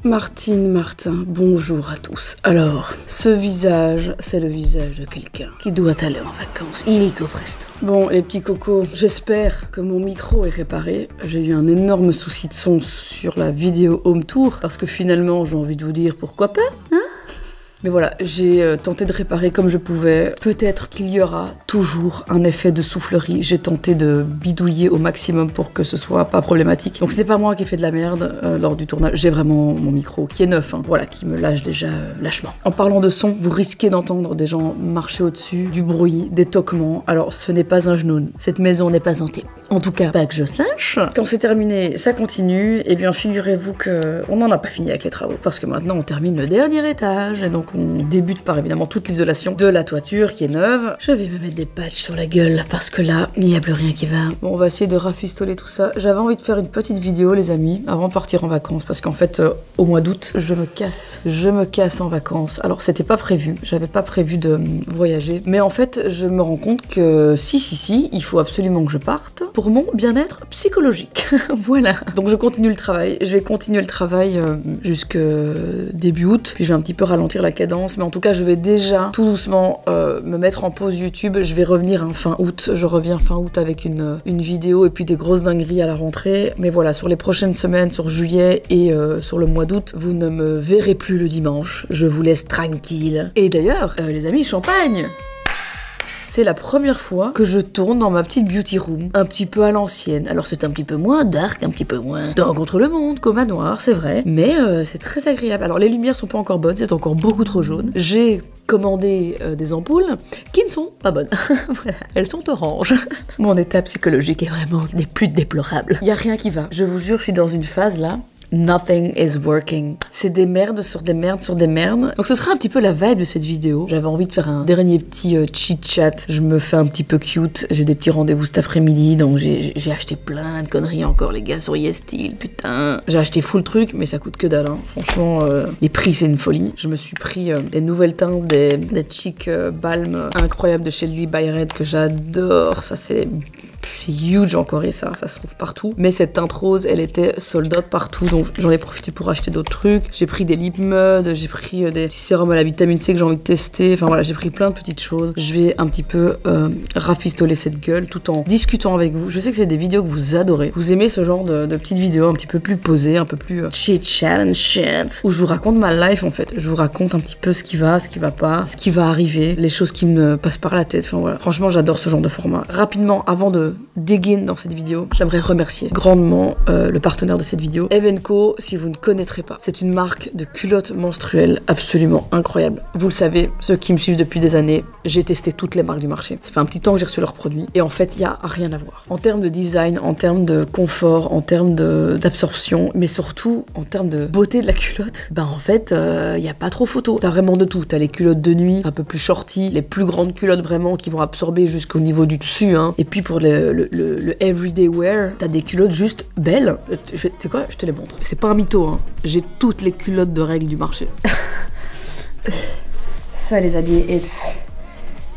Martine Martin, bonjour à tous. Alors, ce visage, c'est le visage de quelqu'un qui doit aller en vacances, illico presto. Bon, les petits cocos, j'espère que mon micro est réparé. J'ai eu un énorme souci de son sur la vidéo home tour, parce que finalement, j'ai envie de vous dire pourquoi pas, hein? Mais voilà, j'ai tenté de réparer comme je pouvais. Peut-être qu'il y aura toujours un effet de soufflerie. J'ai tenté de bidouiller au maximum pour que ce soit pas problématique. Donc c'est pas moi qui ai fait de la merde lors du tournage. J'ai vraiment mon micro qui est neuf, hein, voilà, qui me lâche déjà lâchement. En parlant de son, vous risquez d'entendre des gens marcher au-dessus, du bruit, des toquements. Alors ce n'est pas un genou. Cette maison n'est pas hantée. En tout cas, pas que je sache. Quand c'est terminé, ça continue. Et bien figurez-vous qu'on n'en a pas fini avec les travaux. Parce que maintenant on termine le dernier étage. Et donc on débute par évidemment toute l'isolation de la toiture qui est neuve. Je vais me mettre des patchs sur la gueule parce que là, il n'y a plus rien qui va. Bon, on va essayer de rafistoler tout ça. J'avais envie de faire une petite vidéo, les amis, avant de partir en vacances. Parce qu'en fait, au mois d'août, je me casse en vacances. Alors, c'était pas prévu. J'avais pas prévu de voyager. Mais en fait, je me rends compte que si, il faut absolument que je parte pour mon bien-être psychologique. Voilà. Donc, je continue le travail. Je vais continuer le travail jusque début août. Puis, je vais un petit peu ralentir la cadence. Mais en tout cas, je vais déjà tout doucement me mettre en pause YouTube. Je vais revenir fin août. Je reviens fin août avec une vidéo et puis des grosses dingueries à la rentrée. Mais voilà, sur les prochaines semaines, sur juillet et sur le mois d'août, vous ne me verrez plus le dimanche. Je vous laisse tranquille. Et d'ailleurs, les amis, champagne! C'est la première fois que je tourne dans ma petite beauty room, un petit peu à l'ancienne. Alors c'est un petit peu moins dark, un petit peu moins dans contre le monde qu'au manoir, c'est vrai, mais c'est très agréable. Alors les lumières sont pas encore bonnes, c'est encore beaucoup trop jaune. J'ai commandé des ampoules qui ne sont pas bonnes. Voilà, elles sont oranges. Mon état psychologique est vraiment des plus déplorables. Il y a rien qui va. Je vous jure, je suis dans une phase là. Nothing is working. C'est des merdes sur des merdes sur des merdes. Donc ce sera un petit peu la vibe de cette vidéo. J'avais envie de faire un dernier petit chit-chat. Je me fais un petit peu cute. J'ai des petits rendez-vous cet après-midi. Donc j'ai acheté plein de conneries encore, les gars, sur YesStyle. Putain. J'ai acheté full truc, mais ça coûte que dalle. Hein. Franchement, les prix, c'est une folie. Je me suis pris les nouvelles teintes des Cheek Balm incroyables de chez Lily Byred que j'adore. Ça, c'est huge encore et ça se trouve partout. Mais cette teinte rose, elle était sold out partout. Donc j'en ai profité pour acheter d'autres trucs. J'ai pris des lip mud, j'ai pris des petits sérums à la vitamine C que j'ai envie de tester. Enfin voilà, j'ai pris plein de petites choses. Je vais un petit peu rafistoler cette gueule tout en discutant avec vous. Je sais que c'est des vidéos que vous adorez. Vous aimez ce genre de petites vidéos un petit peu plus posées, un peu plus chit-chat and shit, où je vous raconte ma life en fait. Je vous raconte un petit peu ce qui va pas, ce qui va arriver, les choses qui me passent par la tête. Enfin voilà. Franchement, j'adore ce genre de format. Rapidement, avant de dégainer dans cette vidéo, j'aimerais remercier grandement le partenaire de cette vidéo, Evenco. Si vous ne connaîtrez pas, c'est une marque de culottes menstruelles absolument incroyable. Vous le savez, ceux qui me suivent depuis des années, j'ai testé toutes les marques du marché. Ça fait un petit temps que j'ai reçu leurs produits et en fait, il n'y a rien à voir. En termes de design, en termes de confort, en termes d'absorption, mais surtout en termes de beauté de la culotte, ben en fait, il n'y a pas trop photo. T'as vraiment de tout. T'as les culottes de nuit, un peu plus shorty, les plus grandes culottes vraiment qui vont absorber jusqu'au niveau du dessus, hein. Et puis pour le everyday wear, t'as des culottes juste belles. Tu sais quoi, je te les montre. C'est pas un mytho, hein. J'ai toutes les culottes de règles du marché. Ça, les amis, it's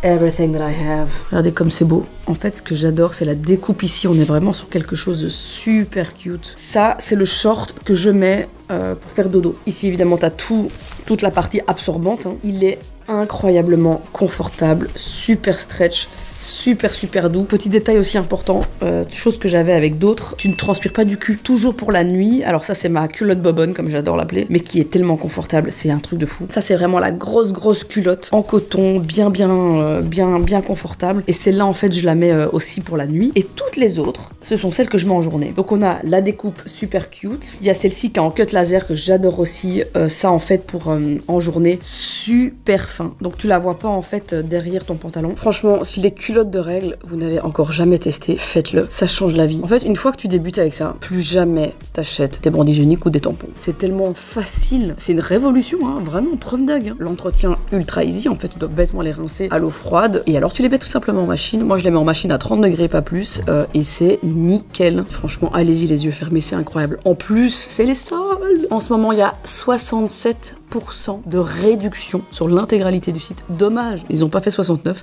everything that I have. Regardez comme c'est beau. En fait, ce que j'adore, c'est la découpe ici. On est vraiment sur quelque chose de super cute. Ça, c'est le short que je mets pour faire dodo. Ici, évidemment, t'as toute la partie absorbante, hein. Il est incroyablement confortable, super stretch, super doux. Petit détail aussi important, chose que j'avais avec d'autres, tu ne transpires pas du cul, toujours pour la nuit. Alors ça, c'est ma culotte bobonne, comme j'adore l'appeler, mais qui est tellement confortable, c'est un truc de fou. Ça, c'est vraiment la grosse culotte en coton, bien confortable. Et celle-là, en fait, je la mets aussi pour la nuit. Et toutes les autres, ce sont celles que je mets en journée. Donc on a la découpe super cute. Il y a celle-ci qui est en cut laser que j'adore aussi. Ça, en fait, pour en journée, super fin. Donc tu la vois pas en fait derrière ton pantalon. Franchement, si les culottes de règles, vous n'avez encore jamais testé, faites-le. Ça change la vie. En fait, une fois que tu débutes avec ça, plus jamais t'achètes des bandes hygiéniques ou des tampons. C'est tellement facile. C'est une révolution, hein. Vraiment, preuve d'ag. Hein. L'entretien ultra easy. En fait, tu dois bêtement les rincer à l'eau froide. Et alors, tu les mets tout simplement en machine. Moi, je les mets en machine à 30 degrés, pas plus. Et c'est nickel. Franchement, allez-y, les yeux fermés, c'est incroyable. En plus, c'est les soldes. En ce moment, il y a 67% de réduction sur l'intégralité du site. Dommage, ils n'ont pas fait 69.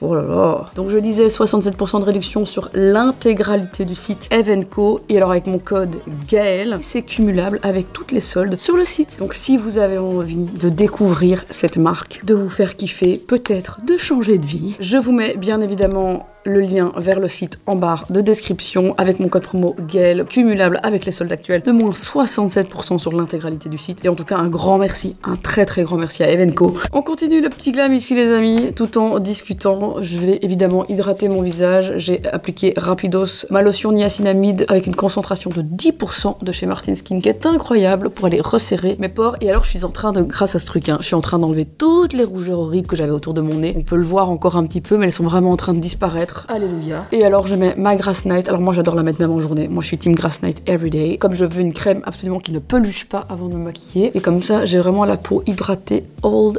Oh là là. Donc je disais 67% de réduction sur l'intégralité du site Evenco. Et alors avec mon code Gaël, c'est cumulable avec toutes les soldes sur le site. Donc si vous avez envie de découvrir cette marque, de vous faire kiffer, peut-être de changer de vie, je vous mets bien évidemment le lien vers le site en barre de description avec mon code promo Gaël, cumulable avec les soldes actuels de moins 67% sur l'intégralité du site. Et en tout cas, un grand merci, un très très grand merci à Evenco. On continue le petit glam ici les amis, tout en discutant. Je vais évidemment hydrater mon visage. J'ai appliqué rapidos ma lotion niacinamide avec une concentration de 10% de chez Martin Skin qui est incroyable pour aller resserrer mes pores. Et alors je suis en train de, grâce à ce truc, je suis en train d'enlever toutes les rougeurs horribles que j'avais autour de mon nez. On peut le voir encore un petit peu, mais elles sont vraiment en train de disparaître. Alléluia. Et alors je mets ma Grass Night. Alors moi j'adore la mettre même en journée. Moi je suis team Grass Night everyday. Comme je veux une crème absolument qui ne peluche pas avant de me maquiller. Et comme ça j'ai vraiment la peau hydratée all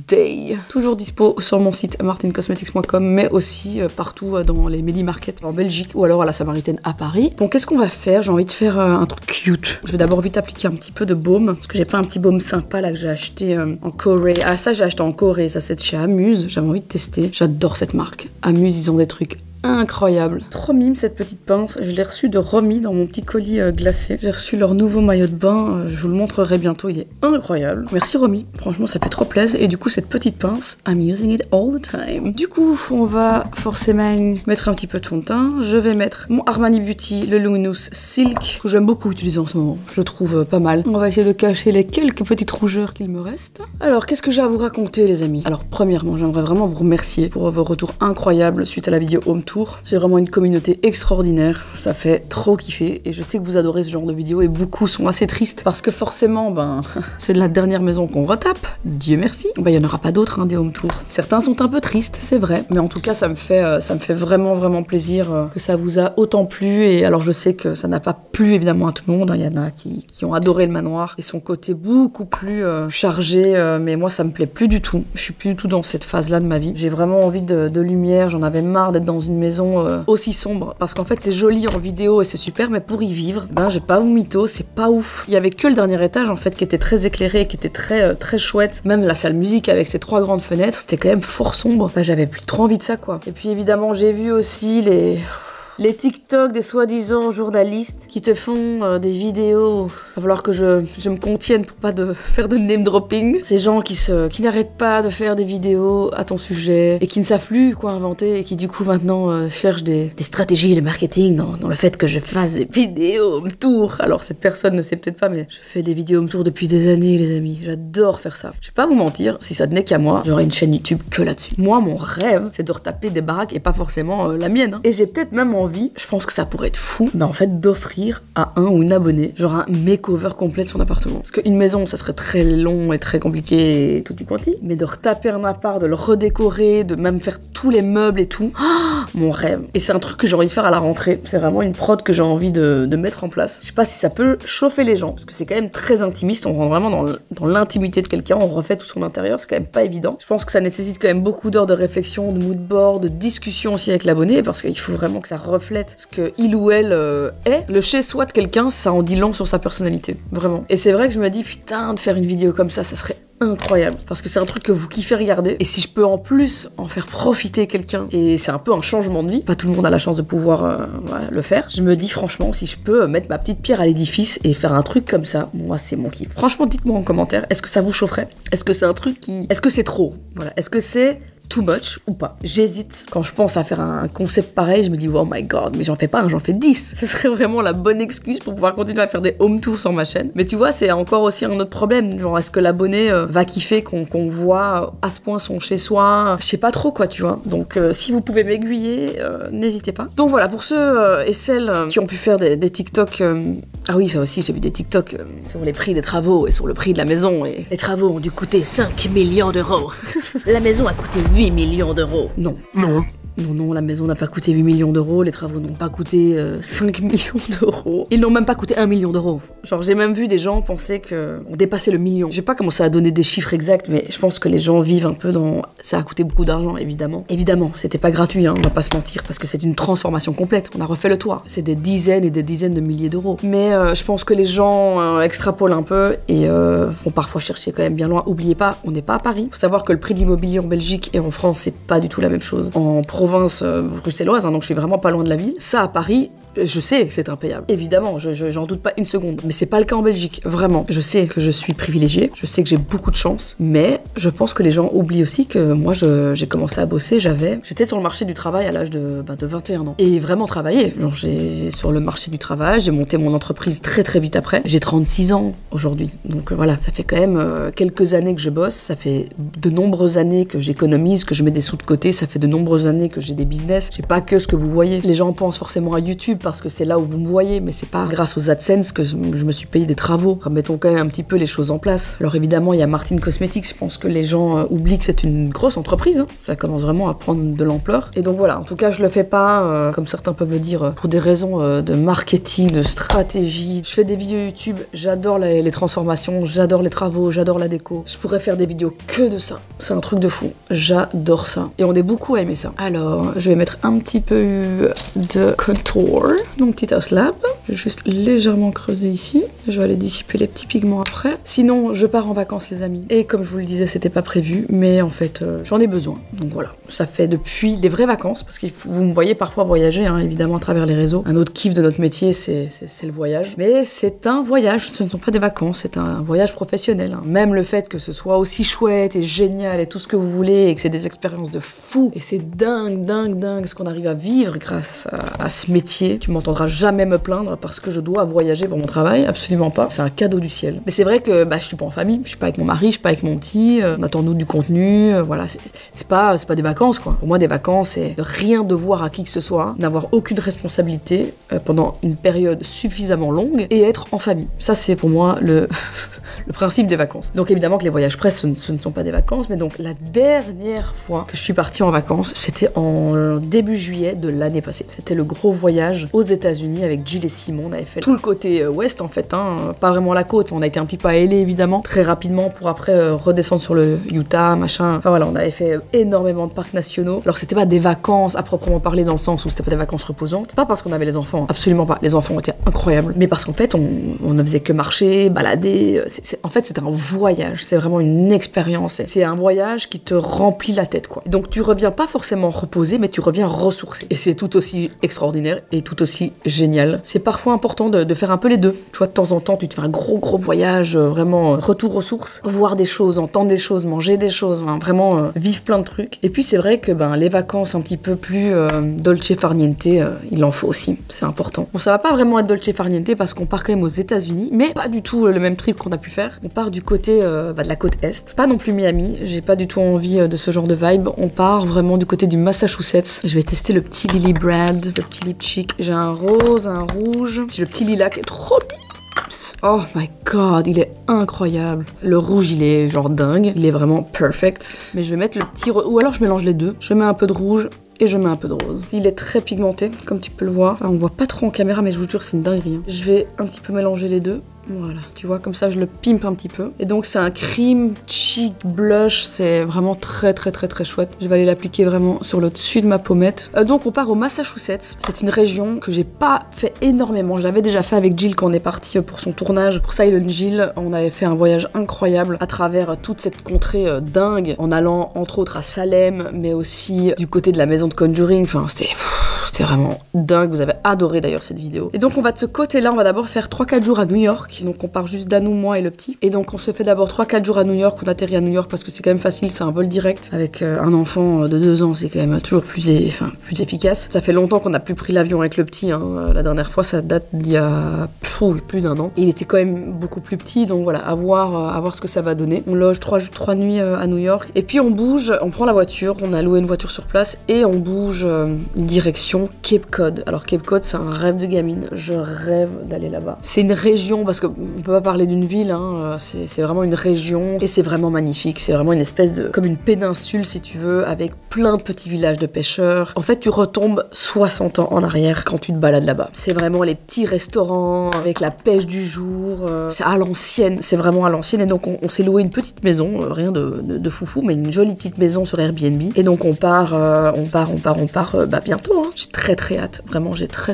day. Toujours dispo sur mon site martincosmetics.com, mais aussi partout dans les Meli Market en Belgique ou alors à la Samaritaine à Paris. Bon, qu'est-ce qu'on va faire? J'ai envie de faire un truc cute. Je vais d'abord vite appliquer un petit peu de baume parce que j'ai pas un petit baume sympa là que j'ai acheté en Corée. Ah ça j'ai acheté en Corée, ça c'est de chez Amuse. J'avais envie de tester. J'adore cette marque. Amuse, ils ont des trucs incroyable. Trop mime cette petite pince. Je l'ai reçue de Romy dans mon petit colis glacé. J'ai reçu leur nouveau maillot de bain. Je vous le montrerai bientôt. Il est incroyable. Merci Romy. Franchement, ça fait trop plaisir. Et du coup, cette petite pince, I'm using it all the time. Du coup, on va forcément mettre un petit peu de fond de teint. Je vais mettre mon Armani Beauty, le Luminous Silk, que j'aime beaucoup utiliser en ce moment. Je le trouve pas mal. On va essayer de cacher les quelques petites rougeurs qu'il me reste. Alors, qu'est-ce que j'ai à vous raconter, les amis? Alors, premièrement, j'aimerais vraiment vous remercier pour vos retours incroyables suite à la vidéo Home Tour. J'ai vraiment une communauté extraordinaire, ça fait trop kiffer et je sais que vous adorez ce genre de vidéos et beaucoup sont assez tristes parce que forcément, c'est de la dernière maison qu'on retape, Dieu merci. Il y en aura pas d'autres des home tours. Certains sont un peu tristes, c'est vrai, mais en tout cas ça me fait vraiment plaisir que ça vous a autant plu. Et alors je sais que ça n'a pas plu évidemment à tout le monde, il y en a qui ont adoré le manoir et son côté beaucoup plus chargé, mais moi ça me plaît plus du tout. Je suis plus du tout dans cette phase-là de ma vie. J'ai vraiment envie de lumière, j'en avais marre d'être dans une maison aussi sombre, parce qu'en fait c'est joli en vidéo et c'est super, mais pour y vivre, j'ai pas vous mytho, c'est pas ouf. Il y avait que le dernier étage en fait qui était très éclairé, qui était très chouette. Même la salle musique avec ses 3 grandes fenêtres, c'était quand même fort sombre. J'avais plus trop envie de ça quoi. Et puis évidemment j'ai vu aussi les TikTok des soi-disant journalistes qui te font des vidéos. Il va falloir que je me contienne pour pas faire de name dropping. Ces gens qui n'arrêtent pas de faire des vidéos à ton sujet et qui ne savent plus quoi inventer et qui du coup maintenant cherchent des stratégies de marketing dans le fait que je fasse des vidéos home tour. Alors cette personne ne sait peut-être pas, mais je fais des vidéos home tour depuis des années les amis. J'adore faire ça. Je vais pas vous mentir, si ça tenait qu'à moi, j'aurais une chaîne YouTube que là-dessus. Moi mon rêve c'est de retaper des baraques et pas forcément la mienne. Et j'ai peut-être même envie, je pense que ça pourrait être fou, en fait d'offrir à un ou une abonnée genre un makeover complet de son appartement. Parce qu'une maison ça serait très long et très compliqué et tout y quanti, mais de retaper un appart, de le redécorer, de même faire tous les meubles et tout, mon rêve. Et c'est un truc que j'ai envie de faire à la rentrée. C'est vraiment une prod que j'ai envie de mettre en place. Je sais pas si ça peut chauffer les gens, parce que c'est quand même très intimiste, on rentre vraiment dans l'intimité de quelqu'un, on refait tout son intérieur, c'est quand même pas évident. Je pense que ça nécessite quand même beaucoup d'heures de réflexion, de mood board, de discussion aussi avec l'abonné, parce qu'il faut vraiment que ça reflète ce que il ou elle est. Le chez-soi de quelqu'un, ça en dit long sur sa personnalité, vraiment. Et c'est vrai que je me dis, putain, de faire une vidéo comme ça serait incroyable, parce que c'est un truc que vous kiffez regarder, et si je peux en plus en faire profiter quelqu'un, et c'est un peu un changement de vie, pas tout le monde a la chance de pouvoir le faire, je me dis franchement, si je peux mettre ma petite pierre à l'édifice et faire un truc comme ça, moi c'est mon kiff. Franchement, dites-moi en commentaire, est-ce que ça vous chaufferait? Est-ce que c'est un truc est-ce que c'est trop? Voilà, est-ce que c'est too much ou pas? J'hésite. Quand je pense à faire un concept pareil, je me dis oh my god, mais j'en fais pas un, j'en fais 10. Ce serait vraiment la bonne excuse pour pouvoir continuer à faire des home tours sur ma chaîne. Mais tu vois, c'est encore aussi un autre problème. Genre, est-ce que l'abonné va kiffer qu'on voit à ce point son chez-soi? Je sais pas trop quoi, tu vois. Donc, si vous pouvez m'aiguiller, n'hésitez pas. Donc voilà, pour ceux et celles qui ont pu faire des TikTok... Ah oui, ça aussi, j'ai vu des TikTok sur les prix des travaux et sur le prix de la maison. Et les travaux ont dû coûter 5 millions d'euros. La maison a coûté 8 millions d'euros. Non. Non. Non, non, la maison n'a pas coûté 8 millions d'euros, les travaux n'ont pas coûté 5 millions d'euros. Ils n'ont même pas coûté 1 million d'euros. Genre, j'ai même vu des gens penser qu'on dépassait le million. J'ai pas commencé à donner des chiffres exacts, mais je pense que les gens vivent un peu dans... Ça a coûté beaucoup d'argent, évidemment. Évidemment, c'était pas gratuit, hein, on va pas se mentir, parce que c'est une transformation complète. On a refait le toit. C'est des dizaines et des dizaines de milliers d'euros. Mais je pense que les gens extrapolent un peu et vont parfois chercher quand même bien loin. Oubliez pas, on n'est pas à Paris. Faut savoir que le prix de l'immobilier en Belgique et en France, c'est pas du tout la même chose. En province bruxelloise, hein, donc je suis vraiment pas loin de la ville. Ça, à Paris, je sais que c'est impayable. Évidemment, j'en doute pas une seconde. Mais c'est pas le cas en Belgique, vraiment. Je sais que je suis privilégiée, je sais que j'ai beaucoup de chance, mais je pense que les gens oublient aussi que moi, j'ai commencé à bosser, j'étais sur le marché du travail à l'âge de 21 ans. Et vraiment travaillé. Genre, sur le marché du travail, j'ai monté mon entreprise très très vite après. J'ai 36 ans aujourd'hui. Donc voilà, ça fait quand même quelques années que je bosse, ça fait de nombreuses années que j'économise, que je mets des sous de côté, ça fait de nombreuses années que j'ai des business. J'ai pas que ce que vous voyez. Les gens pensent forcément à YouTube parce que c'est là où vous me voyez, mais c'est pas grâce aux AdSense que je me suis payé des travaux. Remettons quand même un petit peu les choses en place. Alors évidemment, il y a Martin Cosmetics, je pense que les gens oublient que c'est une grosse entreprise, hein. Ça commence vraiment à prendre de l'ampleur. Et donc voilà, en tout cas, je le fais pas, comme certains peuvent le dire, pour des raisons de marketing, de stratégie. Je fais des vidéos YouTube, j'adore les transformations, j'adore les travaux, j'adore la déco. Je pourrais faire des vidéos que de ça. C'est un truc de fou. J'adore ça. Et on est beaucoup à aimer ça. Alors, je vais mettre un petit peu de contour, mon petit house lab. Je vais juste légèrement creuser ici. Je vais aller dissiper les petits pigments après. Sinon, je pars en vacances, les amis. Et comme je vous le disais, c'était pas prévu, mais en fait, j'en ai besoin. Donc voilà. Ça fait depuis les vraies vacances, parce que vous me voyez parfois voyager, hein, évidemment, à travers les réseaux. Un autre kiff de notre métier, c'est le voyage. Mais c'est un voyage, ce ne sont pas des vacances, c'est un voyage professionnel. Hein. Même le fait que ce soit aussi chouette et génial et tout ce que vous voulez, et que c'est des expériences de fou, et c'est dingue ce qu'on arrive à vivre grâce à ce métier. Tu m'entendras jamais me plaindre parce que je dois voyager pour mon travail, absolument pas. C'est un cadeau du ciel. Mais c'est vrai que je suis pas en famille, je suis pas avec mon mari, je suis pas avec mon petit, on attend nous du contenu, voilà. C'est pas des vacances, quoi. Pour moi, des vacances, c'est de rien devoir à qui que ce soit, n'avoir aucune responsabilité pendant une période suffisamment longue et être en famille. Ça, c'est pour moi le principe des vacances. Donc évidemment que les voyages presse, ce ne sont pas des vacances, mais donc la dernière fois que je suis partie en vacances, c'était en début juillet de l'année passée. C'était le gros voyage aux États-Unis avec Jill et Simon. On avait fait tout le côté ouest en fait, hein, pas vraiment la côte. On a été un petit peu à LA évidemment, très rapidement pour après redescendre sur le Utah, machin. Enfin voilà, on avait fait énormément de parcs nationaux. Alors c'était pas des vacances à proprement parler dans le sens où c'était pas des vacances reposantes. Pas parce qu'on avait les enfants, absolument pas. Les enfants étaient incroyables, mais parce qu'en fait on ne faisait que marcher, balader. En fait c'était un voyage, c'est vraiment une expérience. C'est un voyage qui te remplit la tête quoi. Donc tu reviens pas forcément reposé, mais tu reviens ressourcé. Et c'est tout aussi extraordinaire et tout aussi génial. C'est parfois important de faire un peu les deux. Tu vois, de temps en temps, tu te fais un gros voyage, vraiment retour aux sources, voir des choses, entendre des choses, manger des choses, hein, vraiment vivre plein de trucs. Et puis c'est vrai que les vacances un petit peu plus dolce farniente, il en faut aussi, c'est important. Bon, ça va pas vraiment être dolce farniente parce qu'on part quand même aux États-Unis, mais pas du tout le même trip qu'on a pu faire. On part du côté de la côte est, pas non plus Miami, j'ai pas du tout envie de ce genre de vibe. On part vraiment du côté du Massachusetts. Je vais tester le petit Lily Brad, le petit lipstick. J'ai un rose, un rouge, j'ai le petit lilac qui est trop mignon. Oh my god, il est incroyable. Le rouge, il est genre dingue. Il est vraiment perfect. Mais je vais mettre le petit... Ou alors je mélange les deux. Je mets un peu de rouge et je mets un peu de rose. Il est très pigmenté, comme tu peux le voir. Enfin, on voit pas trop en caméra, mais je vous jure, c'est une dinguerie. Hein. Je vais un petit peu mélanger les deux. Voilà, tu vois, comme ça je le pimpe un petit peu. Et donc c'est un cream cheek blush, c'est vraiment très chouette. Je vais aller l'appliquer vraiment sur le dessus de ma pommette. Donc on part au Massachusetts. C'est une région que j'ai pas fait énormément. Je l'avais déjà fait avec Jill quand on est parti pour son tournage. Pour Silent Jill, on avait fait un voyage incroyable à travers toute cette contrée dingue, en allant entre autres à Salem, mais aussi du côté de la maison de Conjuring. Enfin, c'était vraiment dingue. Vous avez adoré d'ailleurs cette vidéo. Et donc on va de ce côté-là, on va d'abord faire 3-4 jours à New York. Donc on part juste d'Anou, moi et le petit. Et donc on se fait d'abord 3-4 jours à New York. On atterrit à New York parce que c'est quand même facile, c'est un vol direct. Avec un enfant de 2 ans, c'est quand même toujours plus efficace. Ça fait longtemps qu'on n'a plus pris l'avion avec le petit. Hein. La dernière fois, ça date d'il y a plus d'1 an. Et il était quand même beaucoup plus petit. Donc voilà, à voir ce que ça va donner. On loge 3 nuits à New York. Et puis on bouge, on prend la voiture. On a loué une voiture sur place. Et on bouge direction direction Cape Cod. Alors Cape Cod, c'est un rêve de gamine. Je rêve d'aller là-bas. C'est une région, parce qu'on peut pas parler d'une ville, hein, c'est vraiment une région et c'est vraiment magnifique. C'est vraiment une espèce de, comme une péninsule si tu veux, avec plein de petits villages de pêcheurs. En fait, tu retombes 60 ans en arrière quand tu te balades là-bas. C'est vraiment les petits restaurants avec la pêche du jour. C'est à l'ancienne, c'est vraiment à l'ancienne. Et donc on s'est loué une petite maison, rien de foufou, mais une jolie petite maison sur Airbnb. Et donc on part bientôt. Hein. J'ai très hâte. Vraiment, j'ai très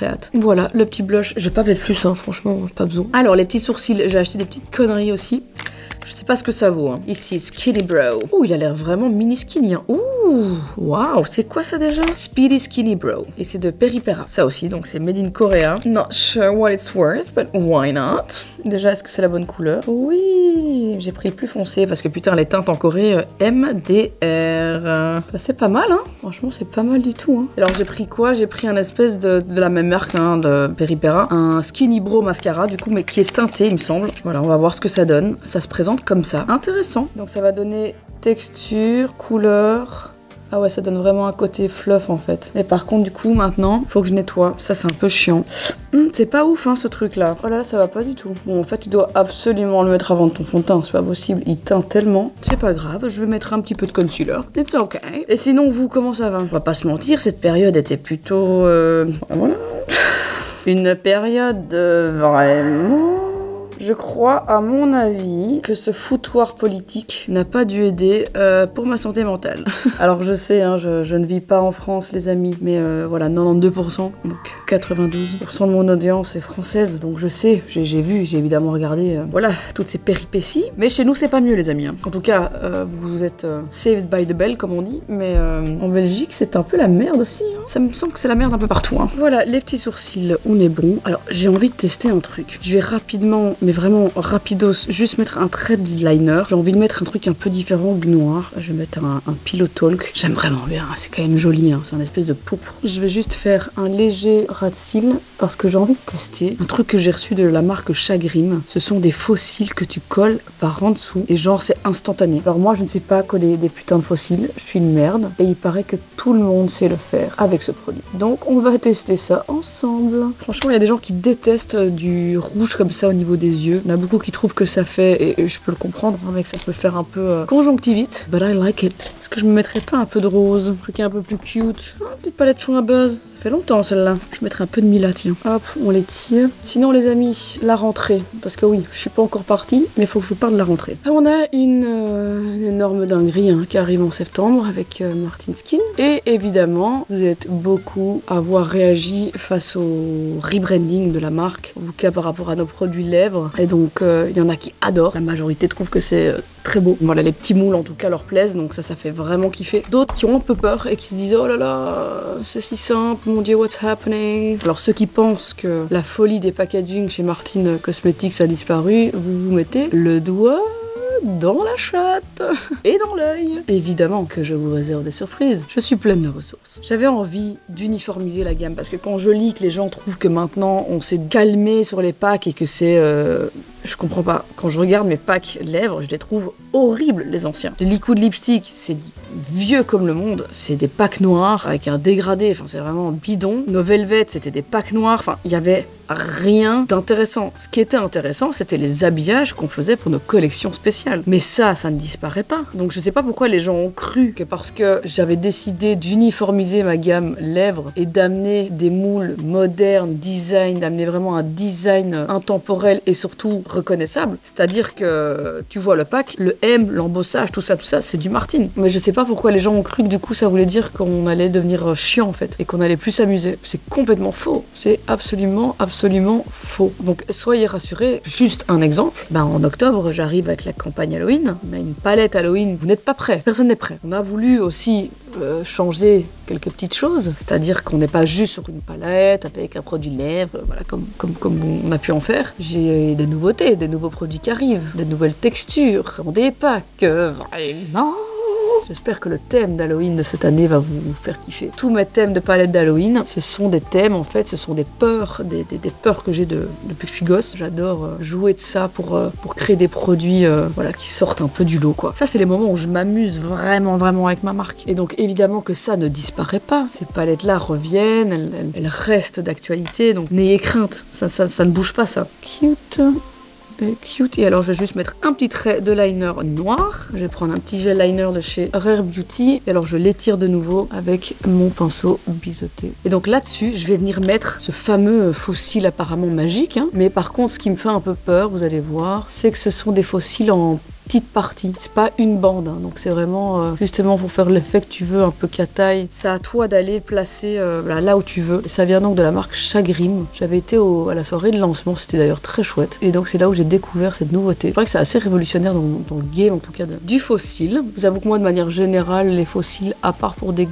hâte. Voilà, le petit blush. Je vais pas mettre plus, hein, franchement, pas besoin. Alors, les petits sourcils, j'ai acheté des petites conneries aussi. Je sais pas ce que ça vaut. Hein. Ici, Skinny Brow. Ouh, il a l'air vraiment mini skinny. Hein. Ouh, waouh, c'est quoi ça déjà? Speedy Skinny Brow. Et c'est de Peripera. Ça aussi, donc c'est made in Korea. Not sure what it's worth, but why not? Déjà, est-ce que c'est la bonne couleur? Oui, j'ai pris le plus foncé parce que putain, les teintes en Corée, MDR. Bah, c'est pas mal, hein. Franchement, c'est pas mal du tout. Hein. Alors, j'ai pris quoi? J'ai pris un espèce de la même marque, hein, de Peripera. Un Skinny Brow mascara, du coup, mais qui est teinté, il me semble. Voilà, on va voir ce que ça donne. Ça se présente comme ça. Intéressant. Donc, ça va donner texture, couleur. Ah ouais, ça donne vraiment un côté fluff en fait. Et par contre, du coup, maintenant, faut que je nettoie. Ça, c'est un peu chiant. C'est pas ouf, hein, ce truc-là. Oh là là, ça va pas du tout. Bon, en fait, tu dois absolument le mettre avant de ton fond de teint. C'est pas possible. Il teint tellement. C'est pas grave. Je vais mettre un petit peu de concealer. It's okay. Et sinon, vous, comment ça va? On va pas se mentir, cette période était plutôt... Voilà. Une période vraiment... Je crois, à mon avis, que ce foutoir politique n'a pas dû aider pour ma santé mentale. Alors je sais, hein, je ne vis pas en France, les amis, mais voilà, 92%, donc 92% de mon audience est française, donc je sais, j'ai vu, j'ai évidemment regardé, voilà, toutes ces péripéties. Mais chez nous, c'est pas mieux, les amis. Hein. En tout cas, vous êtes saved by the bell, comme on dit, mais en Belgique, c'est un peu la merde aussi. Hein. Ça me semble que c'est la merde un peu partout. Hein. Voilà, les petits sourcils, on est bon. Alors, j'ai envie de tester un truc. Je vais rapidement... mais vraiment rapidos, juste mettre un trait de liner. J'ai envie de mettre un truc un peu différent du noir. Je vais mettre un Pillow Talk. J'aime vraiment bien, c'est quand même joli, hein. C'est un espèce de pourpre. Je vais juste faire un léger ras de cils parce que j'ai envie de tester un truc que j'ai reçu de la marque Chagrim. Ce sont des faux cils que tu colles par en dessous et genre c'est instantané. Alors moi je ne sais pas coller des putains de faux cils, je suis une merde et il paraît que tout le monde sait le faire avec ce produit. Donc on va tester ça ensemble. Franchement il y a des gens qui détestent du rouge comme ça au niveau des yeux. Il y en a beaucoup qui trouvent que ça fait, et je peux le comprendre, hein, mais que ça peut faire un peu conjonctivite. But I like it. Est-ce que je me mettrais pas un peu de rose? Un truc un peu plus cute. Oh, petite palette chou à buzz. Ça fait longtemps celle-là. Je mettrai un peu de Mila, tiens. Hop, on les tire. Sinon les amis, la rentrée. Parce que oui, je suis pas encore partie, mais il faut que je vous parle de la rentrée. Ah, on a une énorme dinguerie hein, qui arrive en septembre avec Martin Skin. Et évidemment, vous êtes beaucoup à avoir réagi face au rebranding de la marque. En tout cas par rapport à nos produits lèvres. Et donc il y en a qui adorent. La majorité trouve que c'est très beau. Voilà, les petits moules en tout cas leur plaisent. Donc ça fait vraiment kiffer. D'autres qui ont un peu peur et qui se disent oh là là, c'est si simple. Mon dieu, what's happening? Alors ceux qui pensent que la folie des packaging chez Martin Cosmetics a disparu, vous mettez le doigt dans la chatte et dans l'œil. Évidemment que je vous réserve des surprises. Je suis pleine de ressources. J'avais envie d'uniformiser la gamme parce que quand je lis que les gens trouvent que maintenant on s'est calmé sur les packs et que c'est... Je comprends pas. Quand je regarde mes packs lèvres, je les trouve horribles, les anciens. Les liquid lipstick, c'est vieux comme le monde. C'est des packs noirs avec un dégradé. Enfin, c'est vraiment bidon. Nos Velvet, c'était des packs noirs. Enfin, il y avait rien d'intéressant. Ce qui était intéressant, c'était les habillages qu'on faisait pour nos collections spéciales. Mais ça ne disparaît pas. Donc, je sais pas pourquoi les gens ont cru que parce que j'avais décidé d'uniformiser ma gamme lèvres et d'amener des moules modernes, design, d'amener vraiment un design intemporel et surtout reconnaissable. C'est-à-dire que tu vois le pack, le M, l'embossage, tout ça, c'est du Martin. Mais je sais pas pourquoi les gens ont cru que du coup ça voulait dire qu'on allait devenir chiant en fait et qu'on allait plus s'amuser. C'est complètement faux. C'est absolument faux. Donc soyez rassurés. Juste un exemple. En octobre, j'arrive avec la campagne Halloween. On a une palette Halloween. Vous n'êtes pas prêts. Personne n'est prêt. On a voulu aussi changer quelques petites choses. C'est-à-dire qu'on n'est pas juste sur une palette avec un produit lèvres, voilà, comme on a pu en faire. J'ai des nouveautés, des nouveaux produits qui arrivent, des nouvelles textures, des packs. Vraiment. J'espère que le thème d'Halloween de cette année va vous faire kiffer. Tous mes thèmes de palette d'Halloween, ce sont des thèmes en fait, ce sont des peurs, des peurs que j'ai depuis que je suis gosse. J'adore jouer de ça pour créer des produits voilà, qui sortent un peu du lot quoi. Ça c'est les moments où je m'amuse vraiment avec ma marque. Et donc évidemment que ça ne disparaît pas. Ces palettes là reviennent, elles restent d'actualité. Donc n'ayez crainte, ça ne bouge pas ça. Cute. Cute. Et alors je vais juste mettre un petit trait de liner noir. Je vais prendre un petit gel liner de chez Rare Beauty. Et alors je l'étire de nouveau avec mon pinceau biseauté. Et donc là-dessus, je vais venir mettre ce fameux fossile apparemment magique. Hein. Mais par contre, ce qui me fait un peu peur, vous allez voir, c'est que ce sont des fossiles en petite partie, c'est pas une bande, hein. Donc c'est vraiment justement pour faire l'effet que tu veux, un peu cataille. C'est à toi d'aller placer là où tu veux. Et ça vient donc de la marque Chagrim. J'avais été à la soirée de lancement, c'était d'ailleurs très chouette. Et donc c'est là où j'ai découvert cette nouveauté. C'est vrai que c'est assez révolutionnaire dans le game en tout cas du fossile. Je vous avoue que moi de manière générale, les fossiles, à part pour des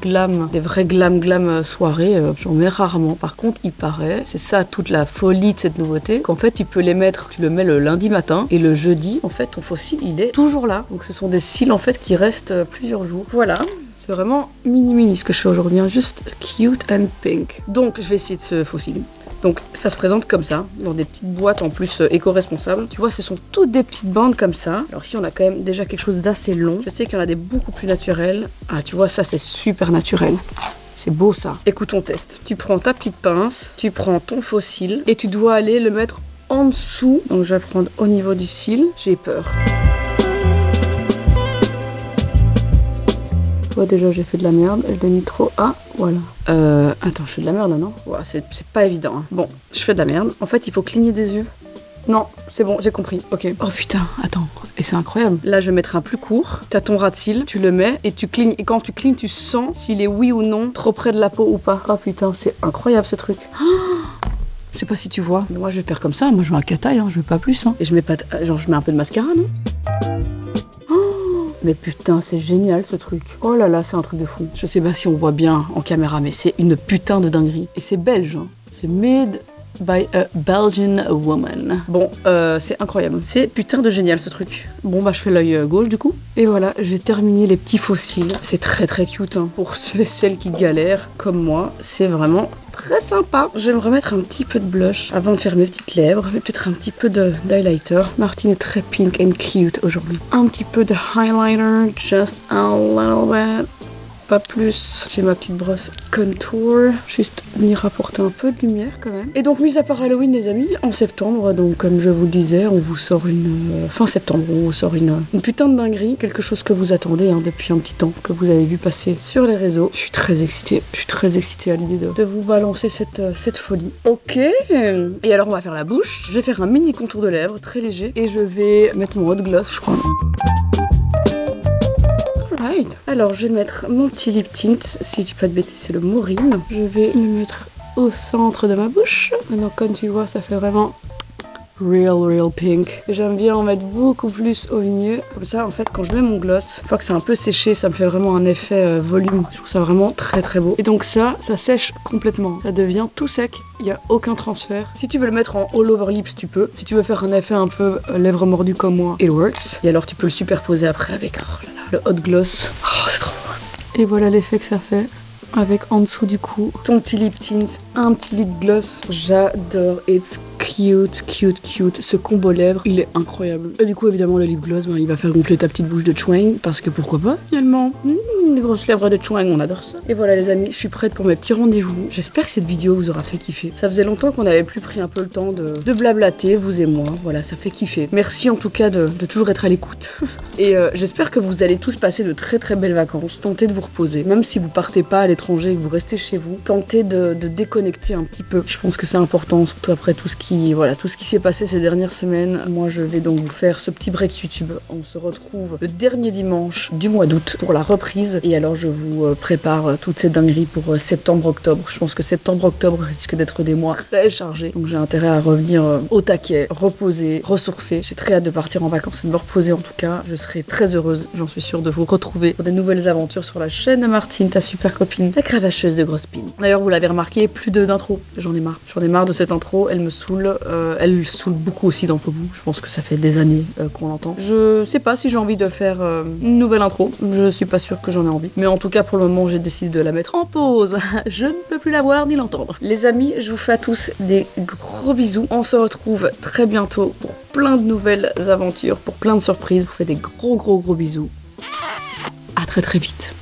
vrais glam soirées, j'en mets rarement. Par contre, il paraît, c'est ça toute la folie de cette nouveauté, qu'en fait tu peux les mettre, tu le mets le lundi matin et le jeudi, en fait ton fossile il est toujours là. Donc ce sont des cils en fait qui restent plusieurs jours. Voilà. C'est vraiment mini ce que je fais aujourd'hui, hein. Juste cute and pink. Donc je vais essayer de ce fossile. Donc ça se présente comme ça, dans des petites boîtes en plus éco-responsables. Tu vois, ce sont toutes des petites bandes comme ça. Alors ici on a quand même déjà quelque chose d'assez long. Je sais qu'il y en a des beaucoup plus naturels. Ah tu vois, ça c'est super naturel. C'est beau ça. Écoute, on teste. Tu prends ta petite pince, tu prends ton fossile et tu dois aller le mettre en dessous. Donc je vais prendre au niveau du cil. J'ai peur. Ouais, déjà j'ai fait de la merde, je l'ai mis trop. Ah, voilà. Attends, je fais de la merde là, non? Ouais, c'est pas évident. Hein. Bon, je fais de la merde. En fait, il faut cligner des yeux. Non, c'est bon, j'ai compris. Ok. Oh putain, attends. Et c'est incroyable. Là, je vais mettre un plus court. T'as ton ras de cils, tu le mets et tu clignes. Et quand tu clignes, tu sens s'il est oui ou non trop près de la peau ou pas. Oh putain, c'est incroyable ce truc. Je sais pas si tu vois. Mais moi, je vais faire comme ça. Moi, je mets un cataille, hein, je veux pas plus. Hein. Et je mets pas. Genre, je mets un peu de mascara, non? Mais putain, c'est génial ce truc. Oh là là, c'est un truc de fou. Je sais pas si on voit bien en caméra, mais c'est une putain de dinguerie. Et c'est belge, hein. C'est made by a Belgian woman. Bon, c'est incroyable. C'est putain de génial ce truc. Bon, bah je fais l'œil gauche du coup. Et voilà, j'ai terminé les petits fossiles. C'est très cute, hein. Pour ceux et celles qui galèrent, comme moi, c'est vraiment très sympa. Je vais me remettre un petit peu de blush avant de faire mes petites lèvres. Et peut-être un petit peu d'highlighter. Martine est très pink and cute aujourd'hui. Un petit peu de highlighter, just a little bit. Pas plus. J'ai ma petite brosse contour. Juste venir apporter un peu de lumière quand même. Et donc, mis à part Halloween, les amis, en septembre, donc comme je vous le disais, on vous sort fin septembre, on vous sort une putain de dinguerie. Quelque chose que vous attendez hein, depuis un petit temps, que vous avez vu passer sur les réseaux. Je suis très excitée. Je suis très excitée à l'idée de vous balancer cette folie. Ok. Et alors, on va faire la bouche. Je vais faire un mini contour de lèvres, très léger. Et je vais mettre mon hot gloss, je crois. Alors je vais mettre mon petit lip tint, si je dis pas de bêtises c'est le Maureen. Je vais le mettre au centre de ma bouche. Maintenant comme tu vois ça fait vraiment real pink. J'aime bien en mettre beaucoup plus au milieu. Comme ça en fait quand je mets mon gloss, une fois que c'est un peu séché ça me fait vraiment un effet volume. Je trouve ça vraiment très beau. Et donc ça sèche complètement. Ça devient tout sec. Il n'y a aucun transfert. Si tu veux le mettre en all over lips, tu peux. Si tu veux faire un effet un peu lèvres mordues comme moi, it works. Et alors tu peux le superposer après avec le hot gloss. Oh, c'est trop beau. Et voilà l'effet que ça fait. Avec en dessous du cou ton petit lip tint, un petit lip gloss. J'adore. It's cute. Ce combo lèvres, il est incroyable. Et du coup, évidemment, le lip gloss, il va faire gonfler ta petite bouche de chewing. Parce que pourquoi pas, finalement. Les grosses lèvres de chewing, on adore ça. Et voilà, les amis, je suis prête pour mes petits rendez-vous. J'espère que cette vidéo vous aura fait kiffer. Ça faisait longtemps qu'on n'avait plus pris un peu le temps de blablater, vous et moi. Voilà, ça fait kiffer. Merci en tout cas de toujours être à l'écoute. Et j'espère que vous allez tous passer de très belles vacances. Tentez de vous reposer. Même si vous partez pas à l'étranger et que vous restez chez vous, tentez de déconnecter un petit peu. Je pense que c'est important, surtout après tout ce qui s'est passé ces dernières semaines. Moi, je vais donc vous faire ce petit break YouTube. On se retrouve le dernier dimanche du mois d'août pour la reprise. Et alors, je vous prépare toutes ces dingueries pour septembre-octobre. Je pense que septembre-octobre risque d'être des mois très chargés. Donc, j'ai intérêt à revenir au taquet, reposer, ressourcer. J'ai très hâte de partir en vacances et de me reposer en tout cas. Je serai serai très heureuse, j'en suis sûre, de vous retrouver pour des nouvelles aventures sur la chaîne de Martine, ta super copine, la cravacheuse de Grosse Pine. D'ailleurs, vous l'avez remarqué, plus d'intro. J'en ai marre. J'en ai marre de cette intro, elle me saoule. Elle saoule beaucoup aussi dans Pobou. Je pense que ça fait des années qu'on l'entend. Je sais pas si j'ai envie de faire une nouvelle intro. Je suis pas sûre que j'en ai envie. Mais en tout cas, pour le moment, j'ai décidé de la mettre en pause. Je ne peux plus la voir ni l'entendre. Les amis, je vous fais à tous des gros bisous. On se retrouve très bientôt pour plein de nouvelles aventures, pour plein de surprises. Je vous fais des gros bisous. À très vite.